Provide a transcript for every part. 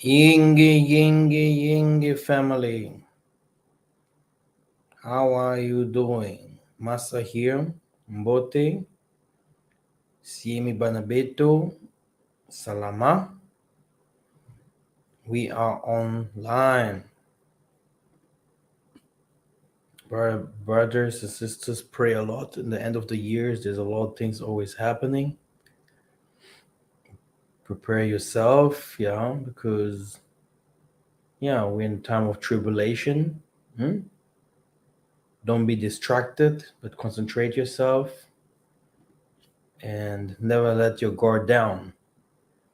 Yingy family, how are you doing? Massa here, Mbote, Siemi Banabeto, Salama. We are online. Brothers and sisters, pray a lot. In the end of the years, there's a lot of things always happening. Prepare yourself, because we're in time of tribulation. Hmm? Don't be distracted, but concentrate yourself and never let your guard down.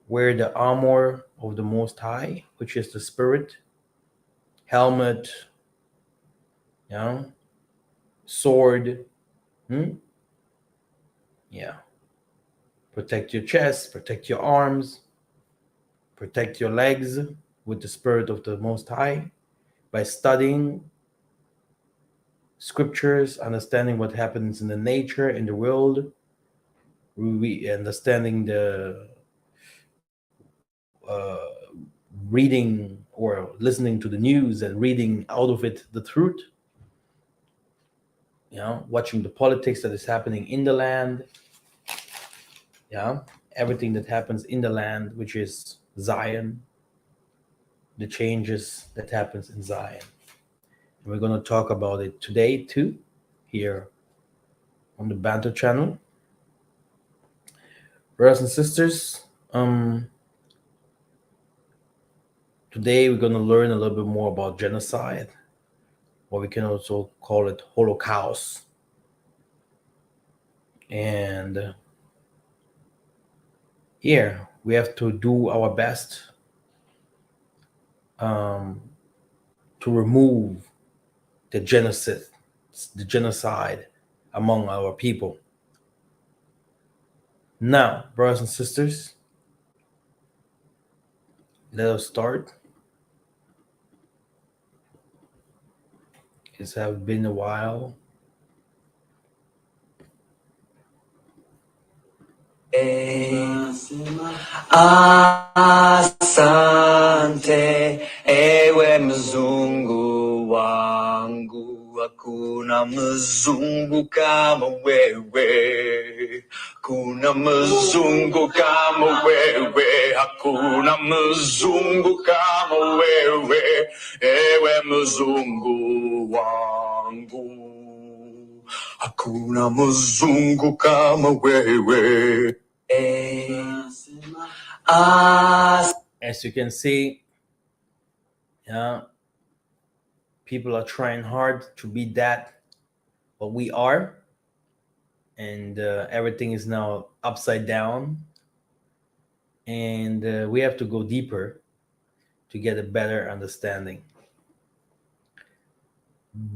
Wear the armor of the Most High, which is the Spirit, helmet, yeah, sword. Hmm? Yeah. Protect your chest, protect your arms, protect your legs with the Spirit of the Most High by studying scriptures, understanding what happens in the nature, in the world, understanding the reading or listening to the news and reading out of it the truth, watching the politics that is happening in the land, everything that happens in the land, which is Zion, the changes that happens in Zion. And we're going to talk about it today too, here on the Bantu channel. Brothers and sisters, today we're going to learn a little bit more about genocide, or we can also call it Holocaust. And here we have to do our best to remove the genocide among our people. Now, brothers and sisters, let us start. It's have been a while. Asante, ewe mzungu wangu, hakuna mzungu kama wewe. Hakuna mzungu kama wewe, hakuna mzungu kama wewe, ewe mzungu wangu. Hakuna mzungu kama wewe. As you can see, people are trying hard to be that what we are, and everything is now upside down, and we have to go deeper to get a better understanding.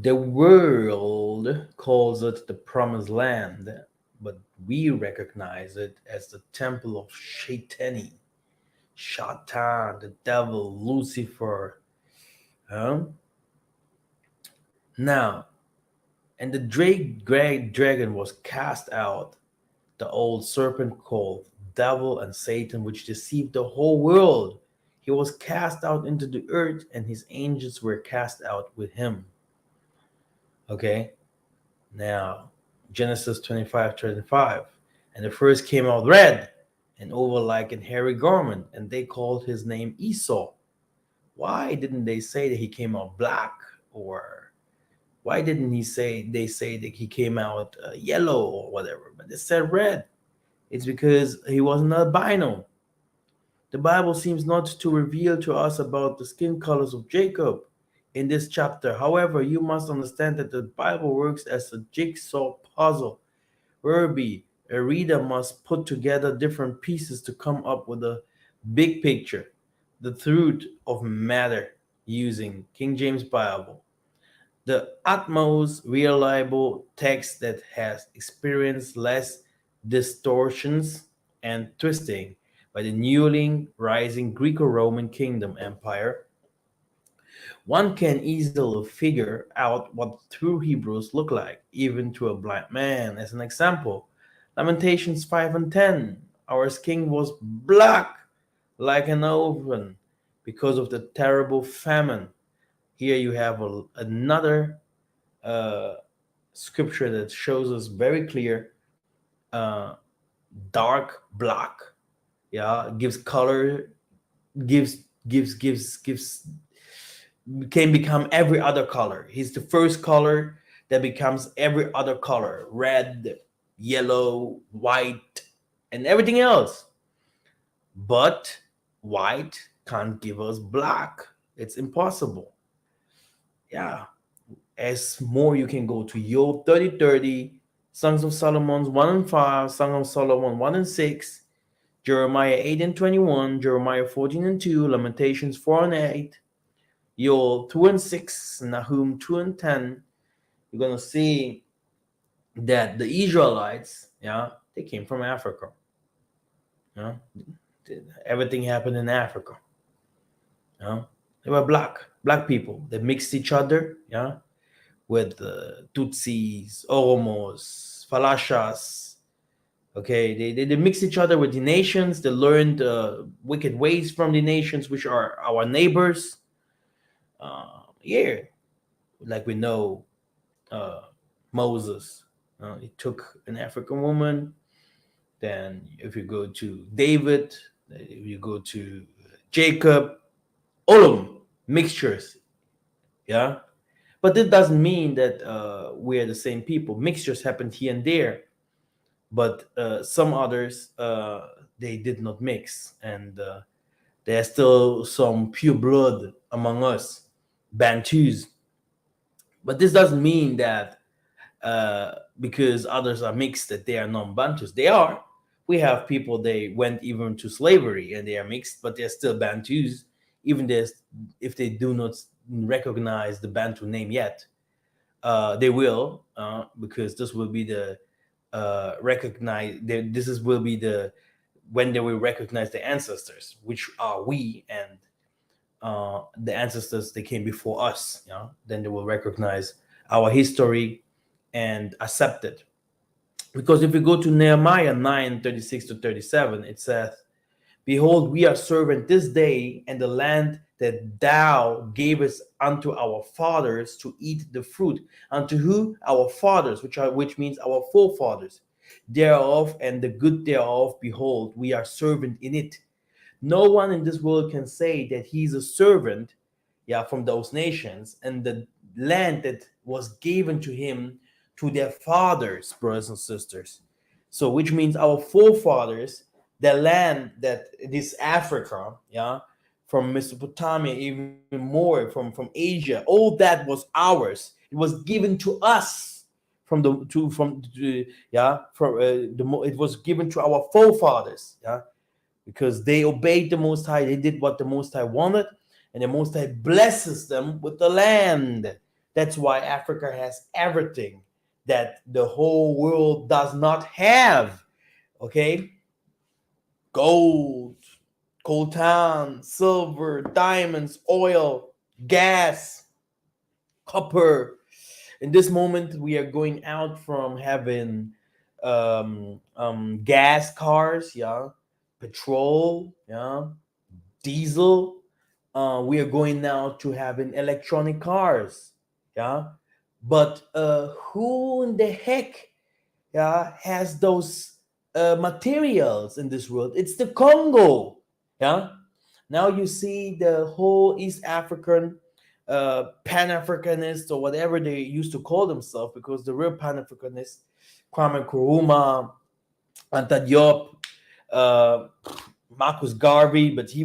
The world calls it the promised land, but we recognize it as the temple of Shaitani, Shatan, the devil, Lucifer. Now, and the great dragon was cast out, the old serpent called devil and Satan, which deceived the whole world. He was cast out into the earth, and his angels were cast out with him. Okay, now Genesis 25:25. And the first came out red and over like an hairy garment, and they called his name Esau. Why didn't they say that he came out black? Or why didn't they say that he came out yellow or whatever? But they said red. It's because he was an albino. The Bible seems not to reveal to us about the skin colors of Jacob in this chapter. However, you must understand that the Bible works as a jigsaw puzzle, whereby a reader must put together different pieces to come up with a big picture, the truth of matter, using King James Bible, the utmost reliable text that has experienced less distortions and twisting by the newly rising Greco-Roman Kingdom Empire. One can easily figure out what true Hebrews look like, even to a blind man. As an example, Lamentations 5 and 10. Our skin was black like an oven, because of the terrible famine. Here you have another scripture that shows us very clear, uh, dark black, yeah, gives color, gives gives can become every other color. He's the first color that becomes every other color: red, yellow, white, and everything else. But white can't give us black. It's impossible. Yeah. As more you can go to Job 30:30, Songs of Solomon 1 and 5, Song of Solomon 1 and 6, Jeremiah 8 and 21, Jeremiah 14 and 2, Lamentations 4 and 8, Joel 2 and 6, Nahum 2 and 10. You're gonna see that the Israelites, yeah, they came from Africa. Yeah, everything happened in Africa. Yeah, they were black people. They mixed each other. Yeah, with Tutsis, Oromos, Falashas. Okay, they mix each other with the nations. They learned wicked ways from the nations, which are our neighbors. Yeah, like we know uh, Moses. He took an African woman. Then, if you go to David, if you go to Jacob, all of them mixtures. Yeah, but it doesn't mean that we're the same people. Mixtures happened here and there, but some others they did not mix, and there's still some pure blood among us, Bantus. But this doesn't mean that because others are mixed that they are non-Bantus. They are. We have people they went even to slavery and they are mixed, but they're still Bantus, even if they do not recognize the Bantu name yet. They will, because this will be the recognize. This is will be the when they will recognize the ancestors, which are we, and the ancestors they came before us. Yeah, then they will recognize our history and accept it. Because if we go to Nehemiah 9:36 to 37, it says, "Behold, we are servant this day, and the land that thou gavest unto our fathers to eat the fruit, unto who? Our fathers, which means our forefathers, thereof, and the good thereof, behold, we are servant in it." No one in this world can say that he's a servant, yeah, from those nations, and the land that was given to him to their fathers, brothers and sisters. So, which means our forefathers, the land that this Africa, yeah, from Mesopotamia, even more from Asia, all that was ours. It was given to us from yeah, from it was given to our forefathers, yeah, because they obeyed the Most High. They did what the Most High wanted, and the Most High blesses them with the land. That's why Africa has everything that the whole world does not have. Okay, gold, coltan, silver, diamonds, oil, gas, copper. In this moment, we are going out from having gas cars, yeah, petrol, yeah, diesel. We are going now to having electronic cars, yeah. But who in the heck, yeah, has those materials in this world? It's the Congo, yeah. Now you see the whole East African Pan-Africanists or whatever they used to call themselves, because the real Pan-Africanists, Kwame Nkrumah, Anta Diop, uh, Marcus Garvey, but he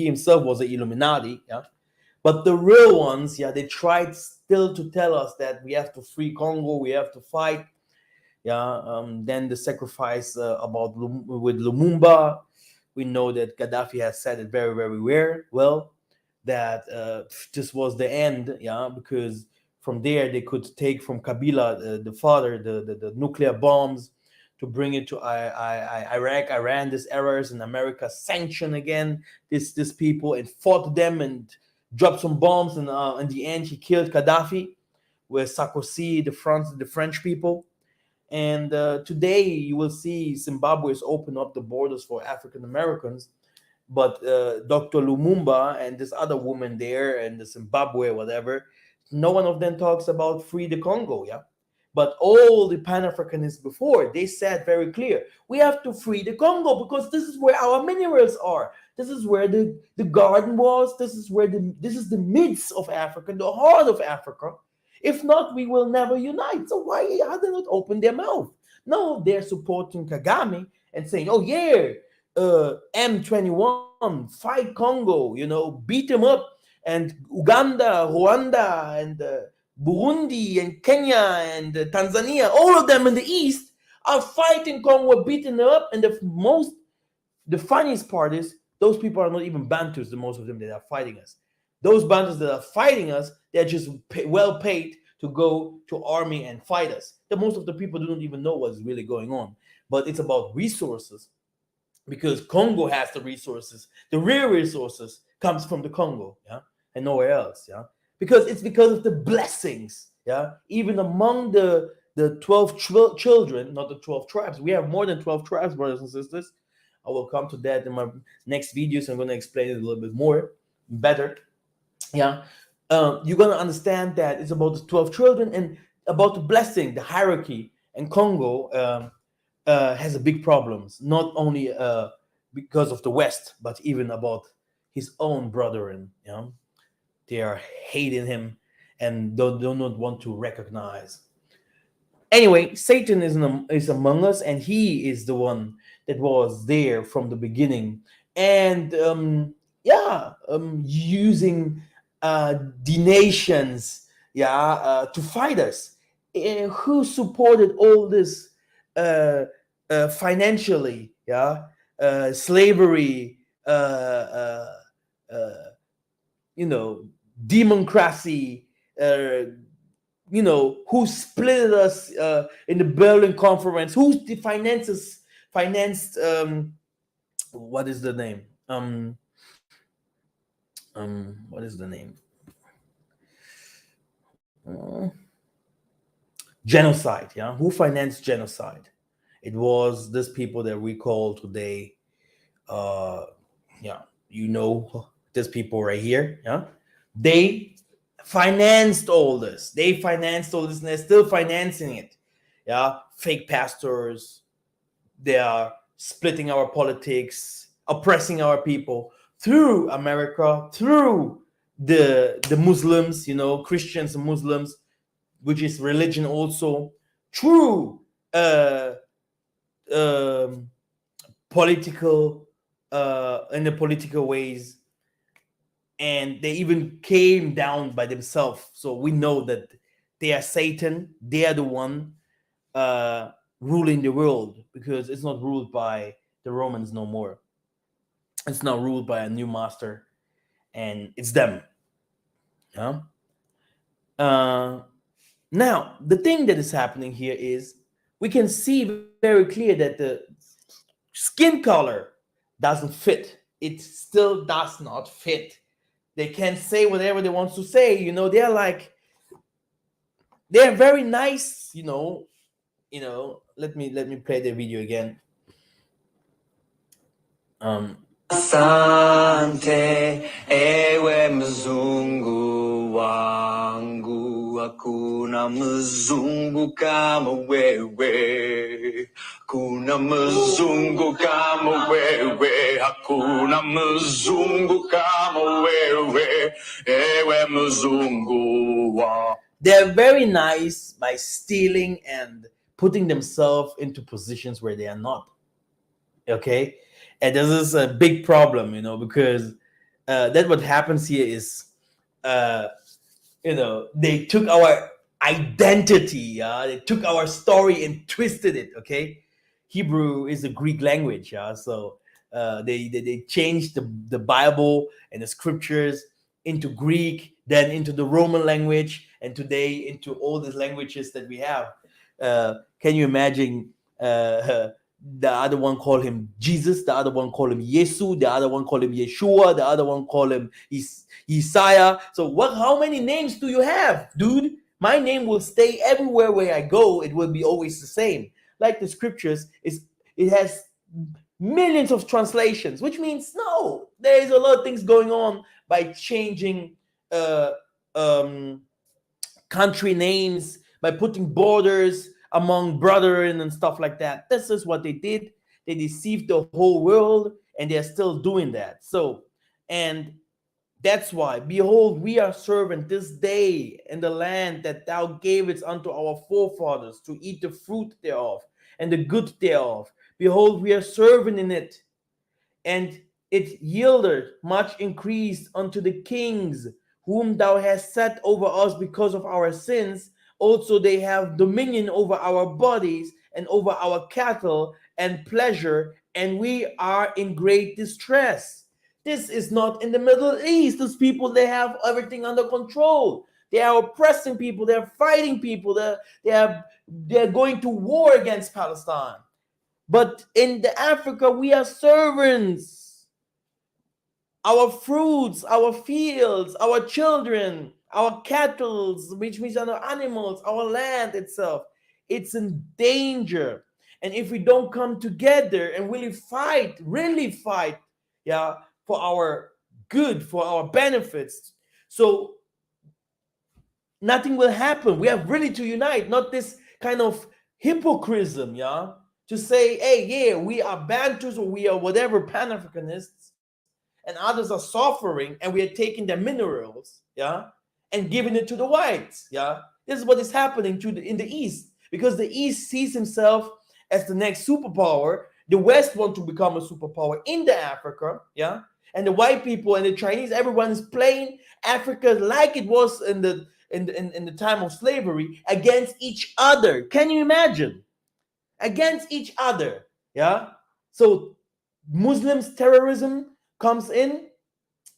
himself was an Illuminati, yeah. But the real ones, yeah, they tried still to tell us that we have to free Congo, we have to fight, yeah. Then the sacrifice with Lumumba, we know that Gaddafi has said it very, very well, that this was the end, yeah, because from there they could take from Kabila, the father, the nuclear bombs to bring it to Iraq, Iran, these errors, and America sanctioned again this people and fought them and dropped some bombs, and in the end he killed Gaddafi with Sarkozy, the French people. And today you will see Zimbabwe has opened up the borders for African Americans, but Dr. Lumumba and this other woman there and the Zimbabwe, whatever, no one of them talks about free the Congo, yeah. But all the Pan-Africanists before, they said very clear, we have to free the Congo because this is where our minerals are. This is where the garden was. This is the midst of Africa, the heart of Africa. If not, we will never unite. So why have they not opened their mouth? No, they're supporting Kagame and saying, oh yeah, M21, fight Congo, beat them up. And Uganda, Rwanda, and Burundi, and Kenya, and Tanzania, all of them in the east are fighting Congo, beating them up. And the funniest part is those people are not even Bantus, the most of them that are fighting us. Those Bantus that are fighting us, they're just well paid to go to army and fight us. The most of the people do not even know what's really going on. But it's about resources, because Congo has the resources. The real resources comes from the Congo, yeah, and nowhere else, yeah. Because of the blessings, yeah. Even among the 12 children, not the 12 tribes. We have more than 12 tribes, brothers and sisters. I will come to that in my next video, so I'm going to explain it a little bit more, better, yeah. You're going to understand that it's about the 12 children and about the blessing, the hierarchy. And Congo has a big problems, not only because of the West, but even about his own brethren. They are hating him and do not want to recognize. Anyway, Satan is among us, and he is the one that was there from the beginning, and using the nations, to fight us. Who supported all this financially? Slavery, democracy. Who split us in the Berlin Conference? Who financed? What is the name? What is the name? Genocide. Yeah, who financed genocide? It was these people that we call today. These people right here. Yeah, they financed all this. They financed all this, and they're still financing it. Yeah, fake pastors. They are splitting our politics, oppressing our people through America, through the Muslims, Christians and Muslims, which is religion also, through political in the political ways. And they even came down by themselves. So we know that they are Satan. They are the one ruling the world, because it's not ruled by the Romans no more. It's not ruled by a new master, and it's them. Yeah. Now, the thing that is happening here is we can see very clear that the skin color doesn't fit. It still does not fit. They can say whatever they want to say. They're very nice. Let me play the video again. Asante, ewe mzungu wangu, hakuna mzungu kama wewe. Hakuna mzungu kama wewe, hakuna mzungu kama wewe, ewe mzungu wangu. They're very nice by stealing and putting themselves into positions where they are not. Okay? And this is a big problem, because that what happens here is, they took our identity, they took our story and twisted it, okay? Hebrew is a Greek language, so they changed the Bible and the scriptures into Greek, then into the Roman language, and today into all these languages that we have. Can you imagine the other one call him Jesus, the other one call him Yesu, the other one call him Yeshua, the other one call him Isaiah. So how many names do you have, dude? My name will stay everywhere where I go. It will be always the same. Like the scriptures, it has millions of translations, which means no, there is a lot of things going on by changing uh, um, country names, by putting borders among brethren and stuff like that. This is what they did. They deceived the whole world, and they're still doing that. So, and that's why, behold, we are servant this day in the land that thou gavest unto our forefathers to eat the fruit thereof and the good thereof. Behold, we are servant in it, and it yielded much increase unto the kings whom thou hast set over us because of our sins. Also, they have dominion over our bodies and over our cattle and pleasure, and we are in great distress. This is not in the Middle East. These people, they have everything under control. They are oppressing people. They're fighting people. They're going to war against Palestine. But in the Africa, we are servants. Our fruits, our fields, our children, our cattle, which means our animals, our land itself, it's in danger. And if we don't come together and really fight, yeah, for our good, for our benefits, so nothing will happen. We have really to unite, not this kind of hypocrisy, yeah, to say, hey, yeah, we are Bantus or we are whatever Pan-Africanists, and others are suffering, and we are taking their minerals, yeah, and giving it to the whites, yeah. This is what is happening in the East, because the East sees himself as the next superpower. The West wants to become a superpower in the Africa, yeah, and the white people and the Chinese, everyone is playing Africa like it was in the time of slavery against each other. Can you imagine? Against each other, yeah. So Muslims terrorism comes in,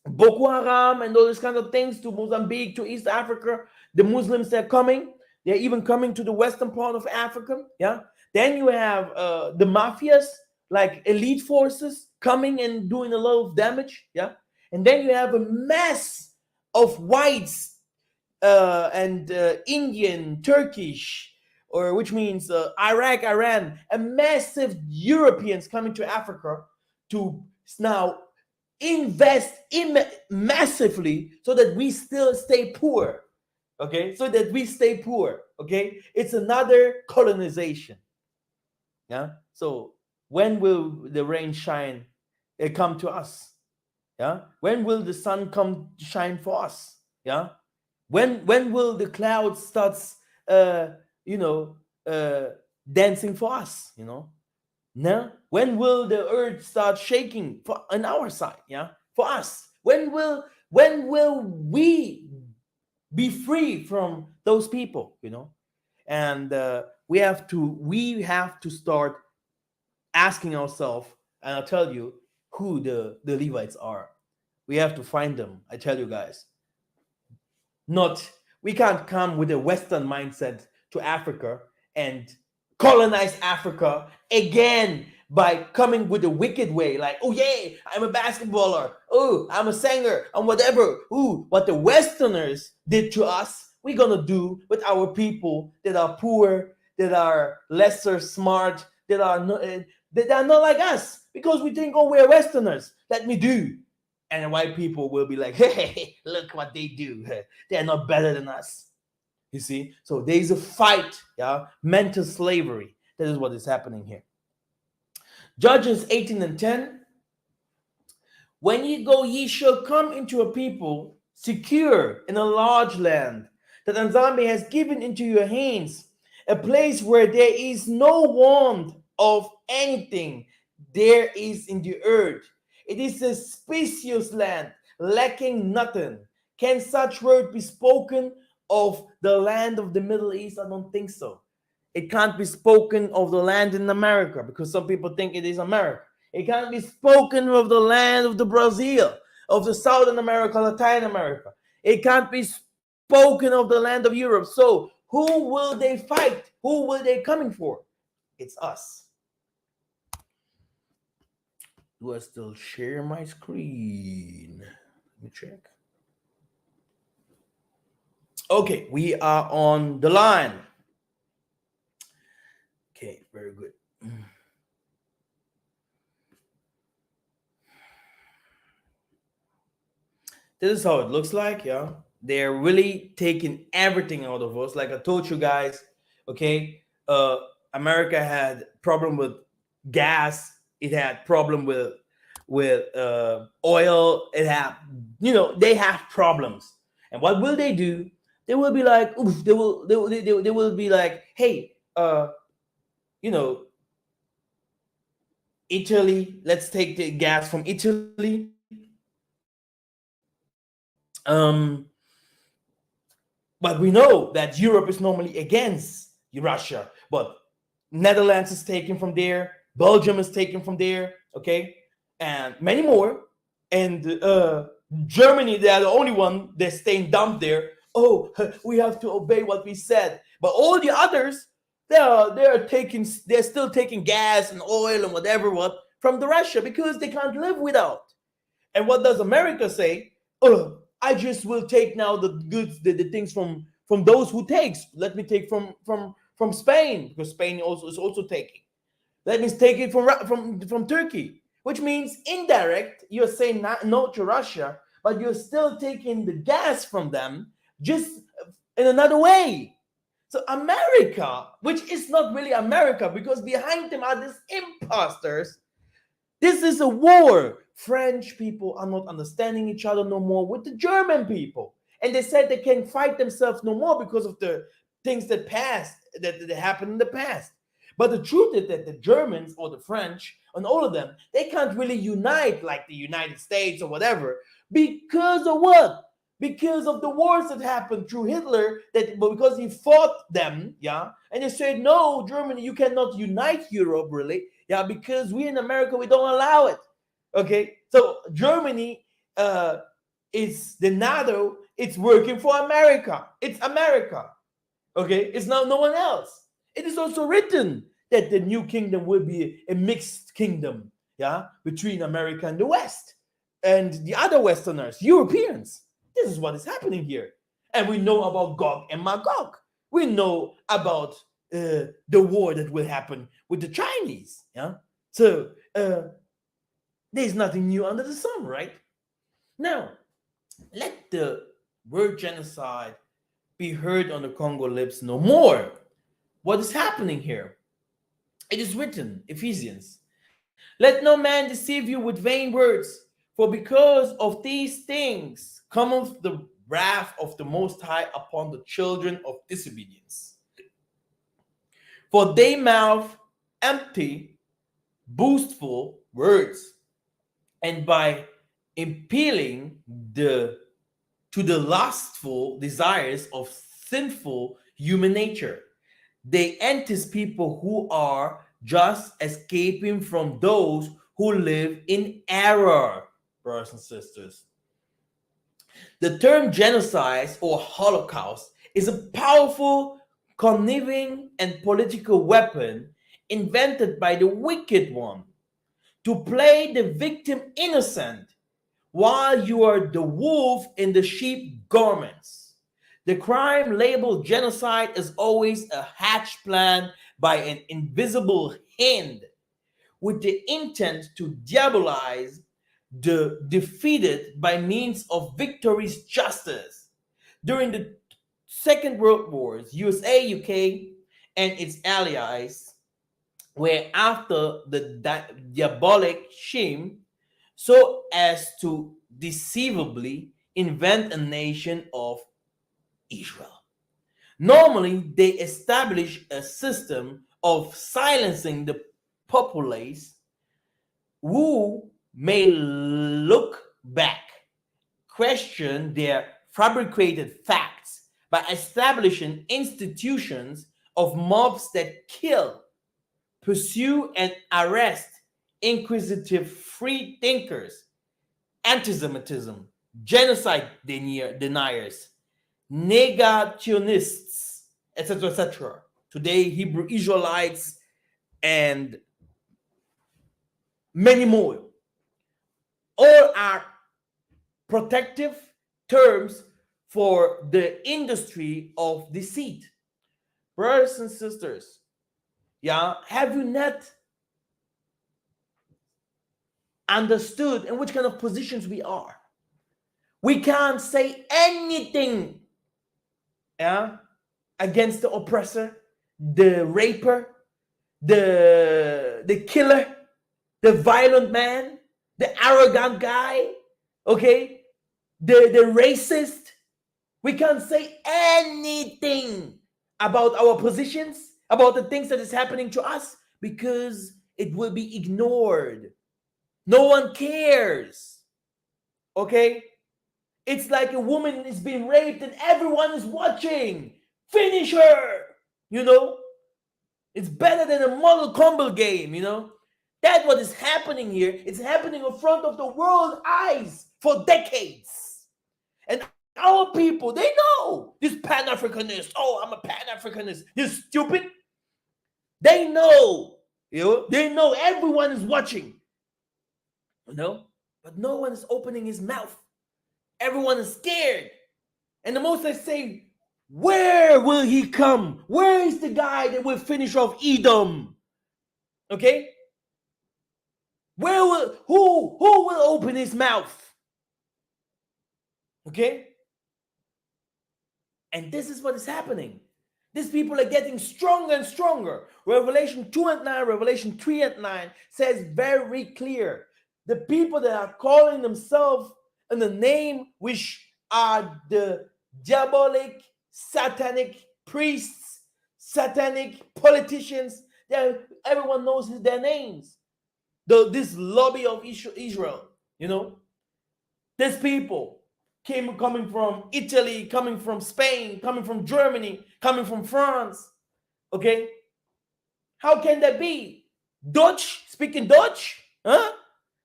Boko Haram and all these kind of things, to Mozambique, to East Africa. The Muslims, they're coming. They're even coming to the western part of Africa. Yeah. Then you have the mafias, like elite forces, coming and doing a lot of damage. Yeah. And then you have a mass of whites and Indian, Turkish, or which means Iraq, Iran, a massive Europeans coming to Africa to now invest massively so that we still stay poor. Okay, so that we stay poor. Okay, it's another colonization. Yeah. So when will the rain shine? Come to us. Yeah. When will the sun come shine for us? Yeah. When will the clouds starts you know dancing for us? You know. No. When will the earth start shaking for on our side? Yeah, for us. When will we be free from those people? You know, and we have to start asking ourselves, and I'll tell you who the Levites are. We have to find them. I tell you guys, not we can't come with a Western mindset to Africa and colonize Africa again by coming with a wicked way, like, oh yeah, I'm a basketballer, oh, I'm a singer, and whatever. Ooh, what the Westerners did to us, we're gonna do with our people that are poor, that are lesser smart, that are not like us, because we think, oh, we're Westerners. Let me do. And the white people will be like, hey, look what they do. They're not better than us. You see? So there's a fight, yeah, mental slavery. That is what is happening here. Judges 18 and 10. When ye go, ye shall come into a people secure in a large land that Nzambi has given into your hands, a place where there is no want of anything there is in the earth. It is a spacious land, lacking nothing. Can such word be spoken of the land of the Middle East? I don't think so. It can't be spoken of the land in America, because some people think it is America. It can't be spoken of the land of the Brazil, of the Southern America, Latin America. It can't be spoken of the land of Europe. So who will they fight? Who will they coming for? It's us. Do I still share my screen? Let me check. Okay, we are on the line. Okay, very good. This is how it looks like. Yeah, they're really taking everything out of us. Like I told you guys, okay, uh, America had problem with gas. It had problem with oil. It had, they have problems. And what will they do? They will be like, oof, they will be like, hey, you know, Italy, let's take the gas from Italy. Um, but we know that Europe is normally against Russia, but Netherlands is taken from there, Belgium is taken from there, okay, and many more. And Germany, they are the only one that's staying dumb there. Oh, we have to obey what we said. But all the others, they're still taking gas and oil and whatever what from the Russia because they can't live without. And what does America say? Oh, I just will take now the goods, the things from those who takes. Let me take from Spain because Spain also is also taking. Let me take it from Turkey, which means indirect. You're saying no to Russia, but you're still taking the gas from them, just in another way. So America, which is not really America, because behind them are these imposters. This is a war. French people are not understanding each other no more with the German people. And they said they can fight themselves no more because of the things that happened in the past. But the truth is that the Germans or the French and all of them, they can't really unite like the United States or whatever. Because of what? Because of the wars that happened through Hitler, that because he fought them, yeah, and they said, no, Germany, you cannot unite Europe, really, yeah, because we in America, we don't allow it. Okay, so Germany is the NATO, it's working for America. It's America. Okay, it's now no one else. It is also written that the new kingdom will be a mixed kingdom, yeah, between America and the West and the other Westerners, Europeans. This is what is happening here. And we know about Gog and Magog. We know about the war that will happen with the Chinese, yeah. So there's nothing new under the sun, right? Now, let the word genocide be heard on the Congo lips no more. What is happening here? It is written, Ephesians, let no man deceive you with vain words, for because of these things cometh the wrath of the Most High upon the children of disobedience. For they mouth empty, boastful words, and by impelling to the lustful desires of sinful human nature, they entice people who are just escaping from those who live in error, brothers and sisters. The term genocide or Holocaust is a powerful, conniving, and political weapon invented by the wicked one to play the victim innocent while you are the wolf in the sheep garments. The crime labeled genocide is always a hatch plan by an invisible hand with the intent to diabolize the defeated by means of victorious justice. During the Second World Wars, USA, UK, and its allies were after the diabolic scheme so as to deceivably invent a nation of Israel. Normally, they establish a system of silencing the populace who may look back, question their fabricated facts by establishing institutions of mobs that kill, pursue, and arrest inquisitive free thinkers, anti-Semitism, genocide deniers, negationists, etc., etc. Today, Hebrew Israelites and many more. All are protective terms for the industry of deceit. Brothers and sisters, yeah, have you not understood in which kind of positions we are? We can't say anything, yeah, against the oppressor, the raper, the killer, the violent man, the arrogant guy, okay, the racist. We can't say anything about our positions, about the things that is happening to us, because it will be ignored. No one cares. Okay? It's like a woman is being raped and everyone is watching. Finish her. You know? It's better than a Mortal Kombat game, you know? That's what is happening here. It's happening in front of the world's eyes for decades. And our people, they know this Pan-Africanist. Oh, I'm a Pan-Africanist. You're stupid. They know. You know? They know everyone is watching. You know? But no one is opening his mouth. Everyone is scared. And the most I say, where will he come? Where is the guy that will finish off Edom? Okay? Who will open his mouth? Okay? And this is what is happening. These people are getting stronger and stronger. Revelation 2 and 9, Revelation 3 and 9 says very clear. The people that are calling themselves in the name which are the diabolic, satanic priests, satanic politicians, everyone knows their names. This lobby of Israel, you know, these people coming from Italy, coming from Spain, coming from Germany, coming from France. Okay, how can that be? Dutch, speaking Dutch, huh?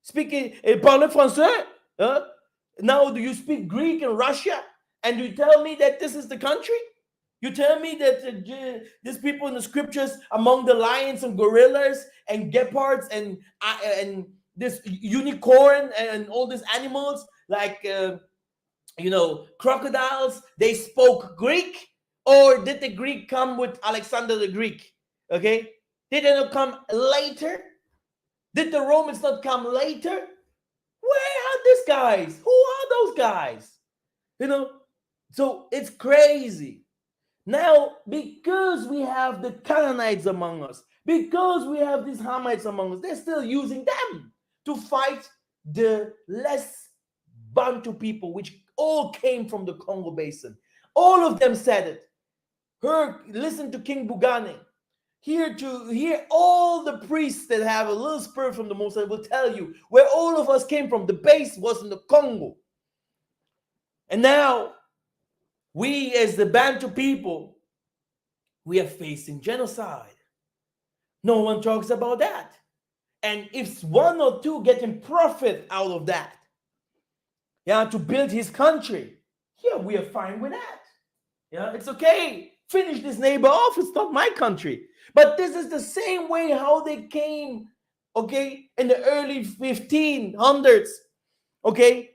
Speaking, parle français, huh? Now, do you speak Greek in Russia? And you tell me that this is the country? You tell me that these people in the scriptures, among the lions and gorillas and gepards and this unicorn and all these animals, like, crocodiles, they spoke Greek? Or did the Greek come with Alexander the Greek? Okay? Did they not come later? Did the Romans not come later? Where are these guys? Who are those guys? You know, so it's crazy. Now, because we have the Canaanites among us, because we have these Hamites among us, they're still using them to fight the less Bantu people, which all came from the Congo Basin. All of them said it. Listen to King Bugane. Hear all the priests that have a little spirit from the Most High will tell you where all of us came from. The base was in the Congo. And now, we as the Bantu people, we are facing genocide. No one talks about that. And if one or two getting profit out of that, to build his country, we are fine with that. It's okay. Finish this neighbor off. It's not my country. But this is the same way how they came, okay, in the early 1500s, okay,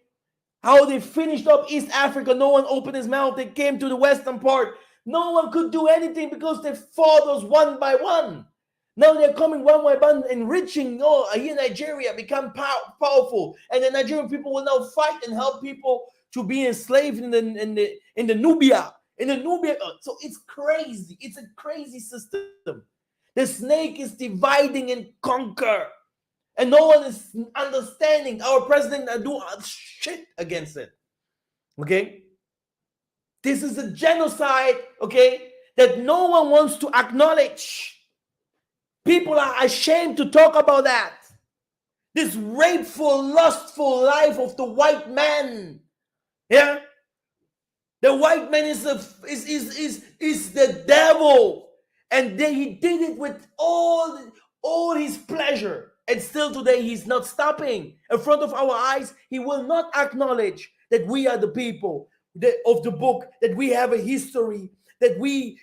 how they finished up East Africa. No one opened his mouth. They came to the western part. No one could do anything because they fought us one by one. Now they're coming one by one, enriching. Here Nigeria become powerful, and the Nigerian people will now fight and help people to be enslaved in the Nubia. So it's crazy. It's a crazy system. The snake is dividing and conquer, and no one is understanding. Our president do shit against it. Okay, this is a genocide. Okay, that no one wants to acknowledge. People are ashamed to talk about that. This rapeful, lustful life of the white man. Yeah, the white man is the devil, and he did it with all his pleasure, and still today he's not stopping. In front of our eyes, he will not acknowledge that we are the people of the book, that we have a history, that we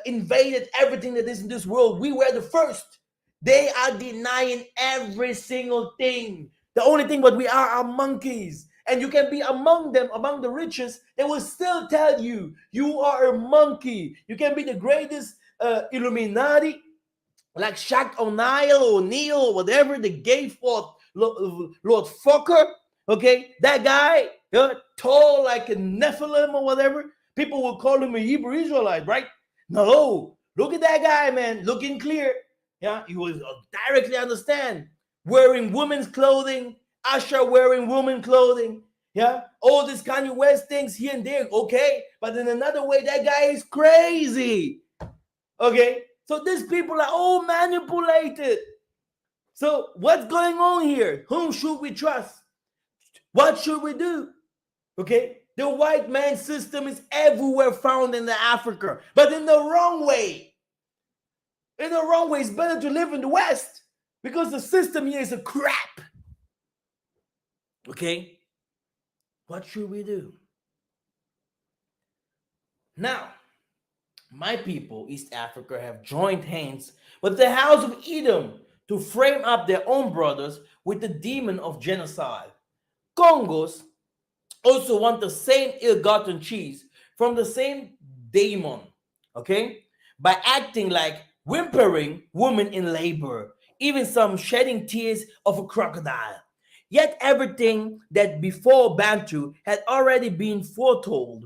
invaded everything that is in this world. We were the first. They are denying every single thing. The only thing what we are monkeys. And you can be among them, among the richest. They will still tell you, you are a monkey. You can be the greatest Illuminati, like Shaq O'Neal, whatever, the gay Lord Fucker. Okay, that guy, tall like a Nephilim or whatever, people will call him a Hebrew Israelite, right? No, look at that guy, man, looking clear. Yeah, you will directly understand. Wearing women's clothing, Usher wearing woman clothing. Yeah, all these Kanye West things here and there, okay? But in another way, that guy is crazy. Okay, so these people are all manipulated. So what's going on here? Whom should we trust? What should we do? Okay, the white man system is everywhere found in the Africa, but in the wrong way. In the wrong way, it's better to live in the West because the system here is a crap. Okay, what should we do? Now, my people, East Africa, have joined hands with the House of Edom to frame up their own brothers with the demon of genocide. Congos also want the same ill-gotten cheese from the same demon, okay? By acting like whimpering women in labor, even some shedding tears of a crocodile. Yet everything that before Bantu had already been foretold,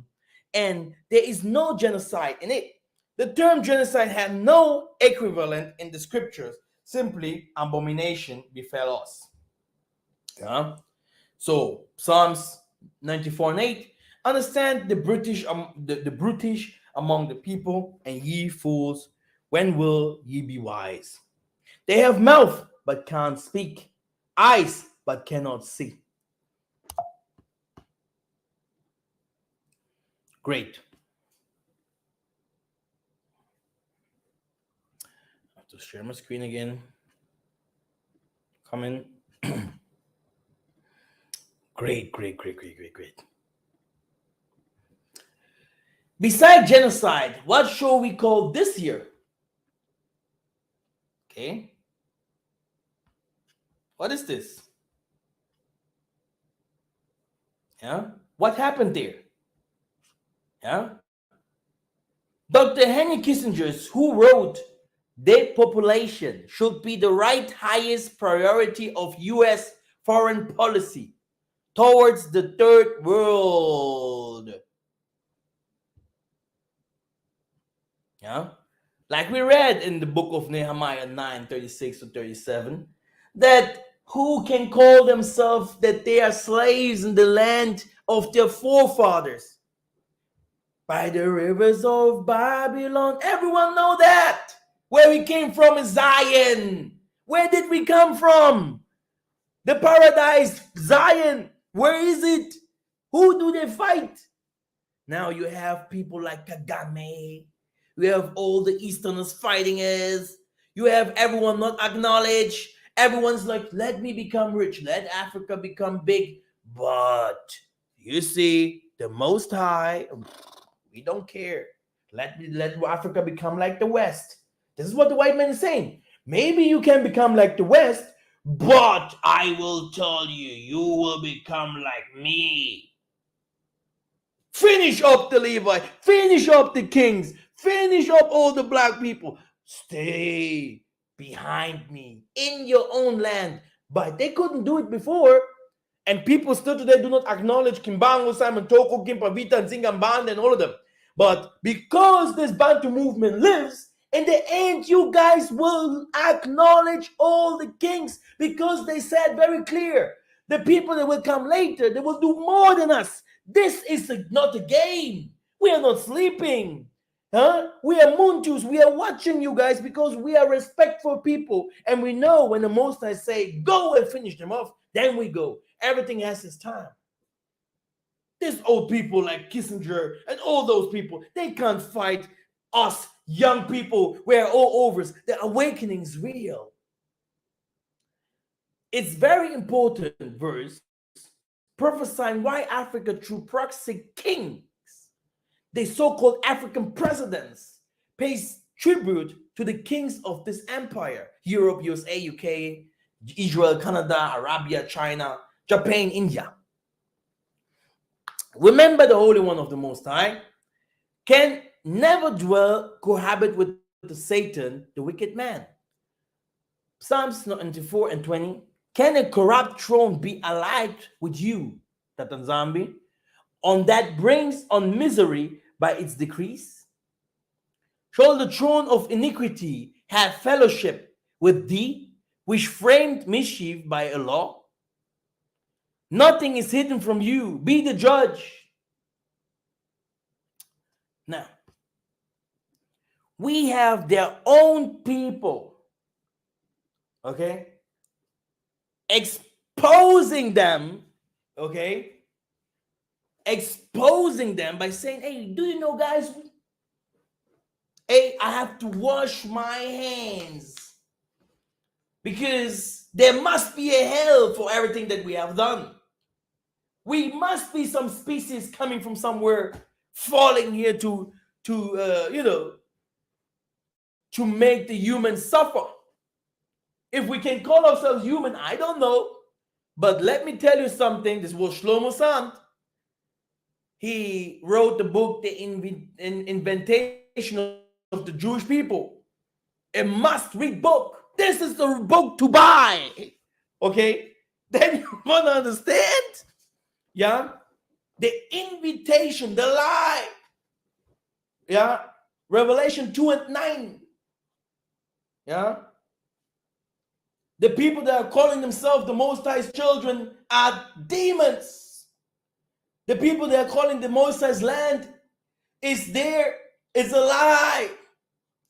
and there is no genocide in it. The term genocide had no equivalent in the scriptures, simply abomination befell us. Yeah? So Psalms 94:8, understand the British the brutish among the people, and ye fools, when will ye be wise? They have mouth but can't speak, eyes but cannot see. Great. I have to share my screen again. Come in. Great. Beside genocide, what shall we call this year? Okay. What is this? Yeah. What happened there? Yeah. Dr. Henry Kissinger, who wrote depopulation should be the right highest priority of US foreign policy towards the third world. Yeah. Like we read in the book of Nehemiah 9:36-37, that who can call themselves that they are slaves in the land of their forefathers? By the rivers of Babylon. Everyone know that. Where we came from is Zion. Where did we come from? The paradise, Zion. Where is it? Who do they fight? Now you have people like Kagame. You have all the Easterners fighting us. You have everyone not acknowledged. Everyone's like, let me become rich. Let Africa become big. But you see, the Most High, we don't care. Let Africa become like the West. This is what the white man is saying. Maybe you can become like the West, but I will tell you, you will become like me. Finish up the Levi, finish up the kings, finish up all the black people. Stay behind me in your own land. But they couldn't do it before. And people still today do not acknowledge Kimbangu, Simon Toko, Kimpavita, and Zingamband, and all of them. But because this Bantu movement lives, in the end, you guys will acknowledge all the kings because they said very clear, the people that will come later, they will do more than us. This is not a game. We are not sleeping. Huh? We are Muntus. We are watching you guys because we are respectful people. And we know when the Most High say, go and finish them off, then we go. Everything has its time. These old people like Kissinger and all those people, they can't fight us young people. We're all overs. The awakening is real. It's very important verse prophesying why Africa through proxy kings, the so-called African presidents, pays tribute to the kings of this empire: Europe, USA, UK, Israel, Canada, Arabia, China, Japan, India. Remember, the Holy One of the Most High can never dwell, cohabit with the Satan, the wicked man. Psalms 94:20, Can a corrupt throne be allied with you, Tatanzambi, on that brings on misery by its decrease? Shall the throne of iniquity have fellowship with thee, which framed mischief by a law? Nothing is hidden from you. Be the judge. Now, we have their own people, okay, exposing them, okay, exposing them by saying, hey, do you know, guys, hey, I have to wash my hands because there must be a hell for everything that we have done. We must be some species coming from somewhere, falling here to to make the humans suffer. If we can call ourselves human, I don't know. But let me tell you something. This was Shlomo Sant. He wrote the book, The Inventation of the Jewish People. A must-read book. This is the book to buy. Okay? Then you want to understand? Yeah? The invitation, the lie. Yeah? Revelation 2:9. Yeah? The people that are calling themselves the Most High's children are demons. The people that are calling the Most High's land is there. It's a lie.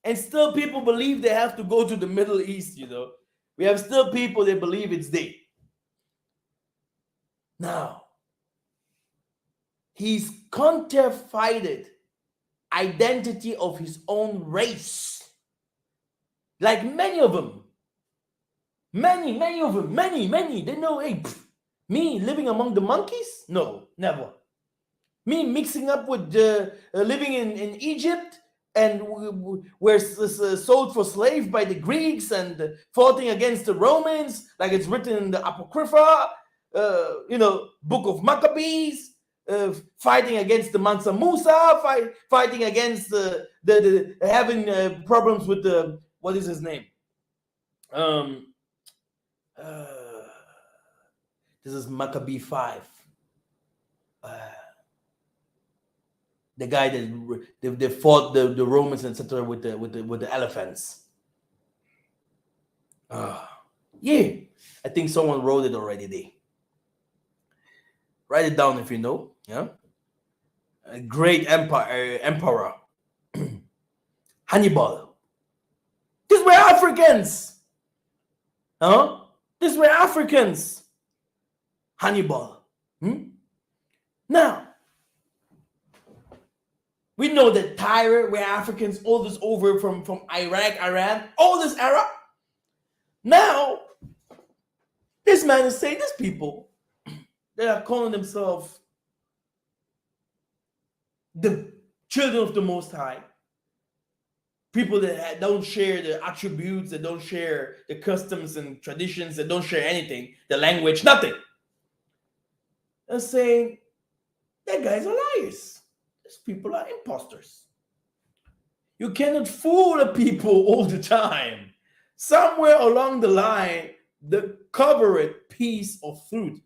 And still people believe they have to go to the Middle East, you know. We have still people that believe it's there. Now, he's counterfeited identity of his own race. Like many of them. Many of them. Many. They know, hey, me living among the monkeys? No, never. Me mixing up with living in Egypt and we're sold for slaves by the Greeks and fighting against the Romans, like it's written in the Apocrypha, Book of Maccabees, fighting against the Mansa Musa, fighting against the having problems with the, what is his name? This is Maccabee 5. The guy that they fought the Romans, etc., with the elephants. Yeah, I think someone wrote it already there. Write it down if you know. Yeah, a great emperor, Hannibal. These were Africans. Huh? These were Africans. Hannibal. Now, we know that Tyre were Africans, all this over from Iraq, Iran, all this era. Now, this man is saying these people, they are calling themselves the children of the Most High. People that don't share the attributes, that don't share the customs and traditions, that don't share anything, the language, nothing. They're saying, that guys are liars. These people are imposters. You cannot fool the people all the time. Somewhere along the line, the covered piece of truth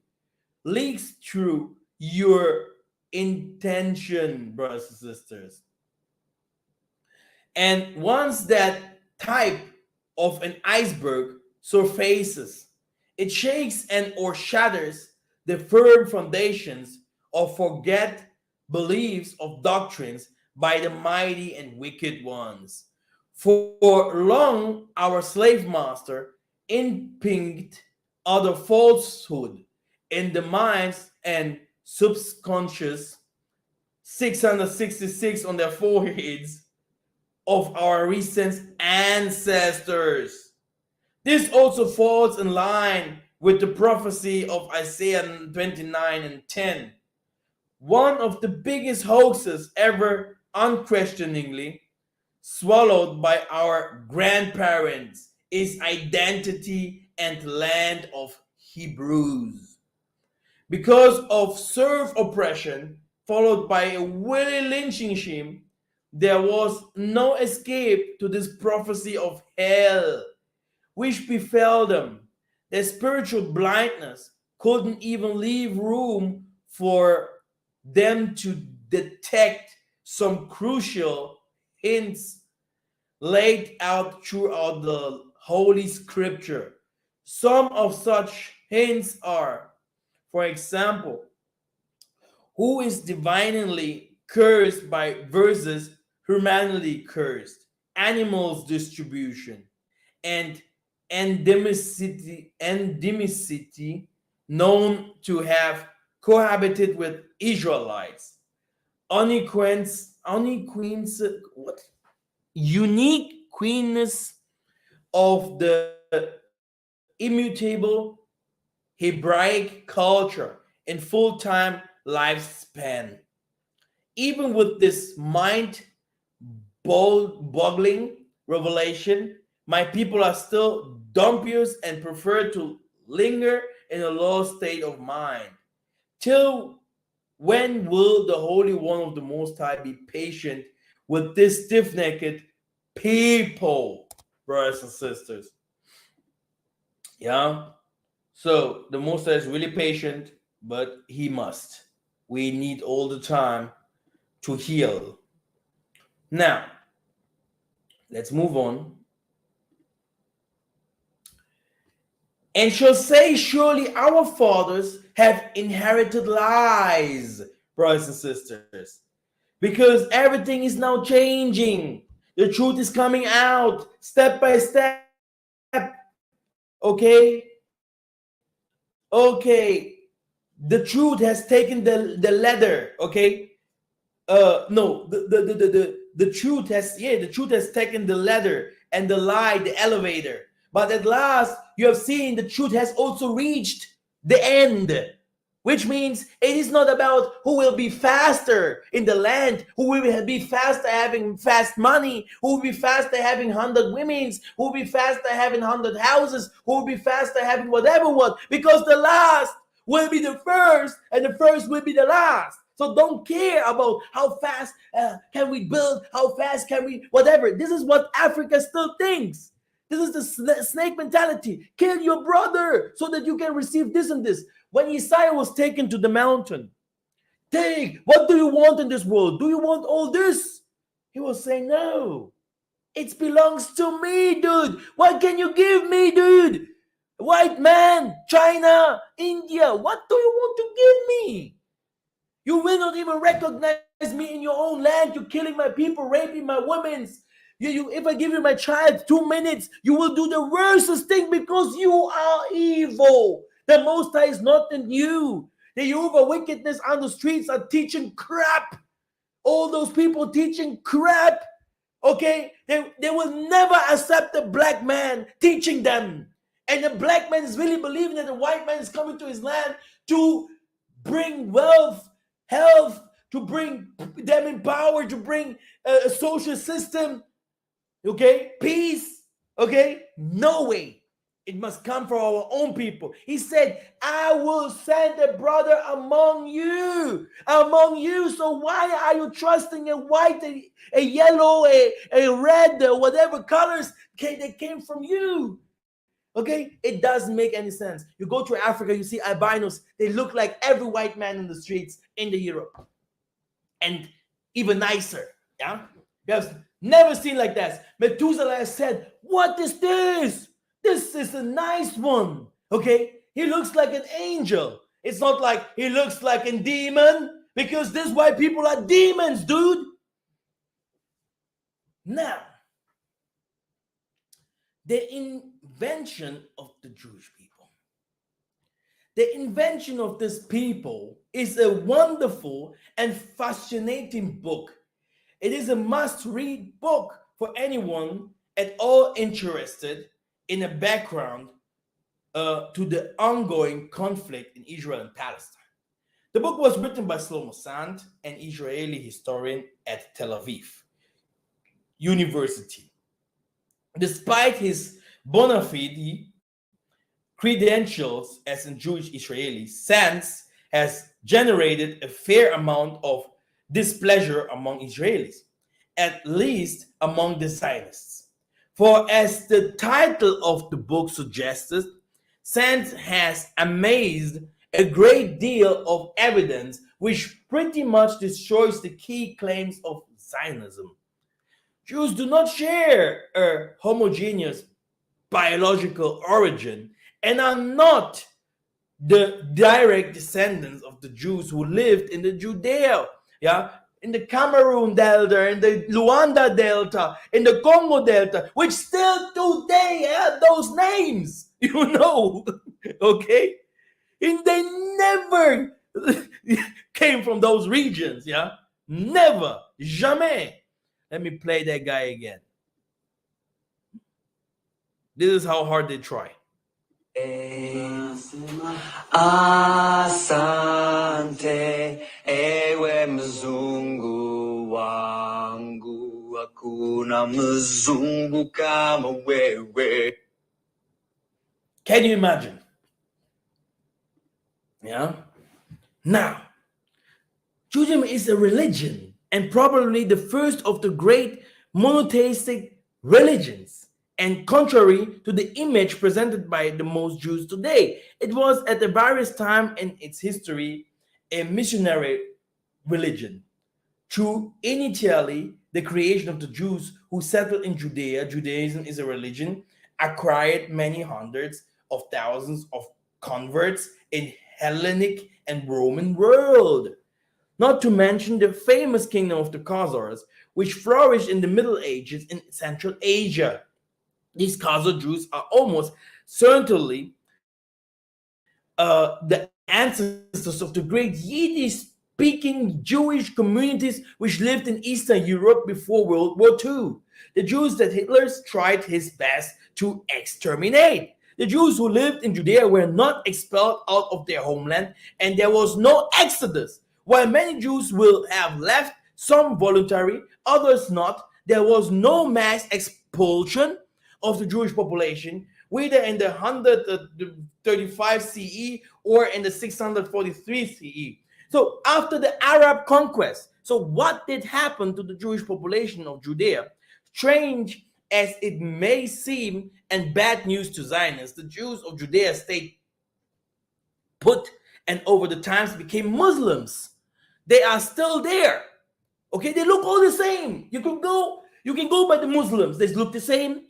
leaks through your intention, brothers and sisters. And once that type of an iceberg surfaces, it shakes and or shatters the firm foundations of forget beliefs of doctrines by the mighty and wicked ones. For long, our slave master impinked other falsehood in the minds and subconscious 666 on their foreheads of our recent ancestors. This also falls in line with the prophecy of Isaiah 29:10. One of the biggest hoaxes ever unquestioningly swallowed by our grandparents is identity and land of Hebrews. Because of serf oppression, followed by a Willie lynching scheme, there was no escape to this prophecy of hell, which befell them. Their spiritual blindness couldn't even leave room for them to detect some crucial hints laid out throughout the Holy Scripture. Some of such hints are, for example, who is divinely cursed by versus humanly cursed, animals distribution, and endemicity known to have cohabited with Israelites. Unequins, what? Unique queenness of the immutable Hebraic culture in full-time lifespan. Even with this mind-boggling revelation, my people are still dubious and prefer to linger in a low state of mind. Till when will the Holy One of the Most High be patient with this stiff-necked people, brothers and sisters? Yeah. So the Most High is really patient, but he must. We need all the time to heal. Now, let's move on. And shall say, surely our fathers have inherited lies, brothers and sisters, because everything is now changing. The truth is coming out step by step. Okay. The truth has taken the ladder. Okay. No, the truth has, the truth has taken the ladder, and the lie the elevator. But at last you have seen the truth has also reached the end, which means it is not about who will be faster in the land, who will be faster having fast money, who will be faster having 100 women's, who will be faster having 100 houses, who will be faster having whatever what, because the last will be the first and the first will be the last. So don't care about how fast can we build, how fast can we, whatever. This is what Africa still thinks. This is the snake mentality. Kill your brother so that you can receive this and this. When Isaiah was taken to the mountain, take, what do you want in this world? Do you want all this? He was saying, no, it belongs to me, dude. What can you give me, dude? White man, China, India, what do you want to give me? You will not even recognize me in your own land. You're killing my people, raping my women. If I give you my child 2 minutes, you will do the worstest thing because you are evil. The Most High is not in you. The Jehovah wickedness on the streets are teaching crap. All those people teaching crap. Okay? They will never accept a black man teaching them. And the black man is really believing that the white man is coming to his land to bring wealth, health, to bring them in power, to bring a social system, okay, peace, okay? No way. It must come from our own people. He said, I will send a brother among you. So why are you trusting a white, a yellow, a red, whatever colors that came from you? Okay, it doesn't make any sense. You go to Africa, you see albinos. They look like every white man in the streets in the Europe, and even nicer. Yeah, you have never seen like that. Methuselah said, "What is this? This is a nice one." Okay, he looks like an angel. It's not like he looks like a demon, because these white people are demons, dude. Now, the invention of the Jewish people. The invention of this people is a wonderful and fascinating book. It is a must-read book for anyone at all interested in a background to the ongoing conflict in Israel and Palestine. The book was written by Shlomo Sand, an Israeli historian at Tel Aviv University. Despite his bona fide credentials as a Jewish Israeli, Sands has generated a fair amount of displeasure among Israelis, at least among the Zionists. For as the title of the book suggests, science has amazed a great deal of evidence which pretty much destroys the key claims of Zionism. Jews do not share a homogeneous biological origin and are not the direct descendants of the Jews who lived in the Judea, yeah, in the Cameroon Delta, in the Luanda Delta, in the Congo Delta, which still today have those names, okay? And they never came from those regions, yeah? Never, jamais. Let me play that guy again. This is how hard they try. Asante, ewe mzungu wangu, hakuna mzungu kama wewe. Can you imagine? Yeah. Now, Judaism is a religion and probably the first of the great monotheistic religions. And contrary to the image presented by the most Jews today, it was at the various time in its history a missionary religion. Through initially the creation of the Jews who settled in Judea, Judaism is a religion acquired many hundreds of thousands of converts in Hellenic and Roman world. Not to mention the famous kingdom of the Khazars, which flourished in the Middle Ages in Central Asia. These Khazar Jews are almost certainly the ancestors of the great Yiddish-speaking Jewish communities which lived in Eastern Europe before World War II. The Jews that Hitler tried his best to exterminate. The Jews who lived in Judea were not expelled out of their homeland, and there was no exodus. While many Jews will have left, some voluntary, others not, there was no mass expulsion of the Jewish population, whether in the 135 CE or in the 643 CE. So after the Arab conquest, so what did happen to the Jewish population of Judea? Strange as it may seem and bad news to Zionists, the Jews of Judea stayed put and over the times became Muslims. They are still there. Okay, they look all the same. You can go by the Muslims, they look the same.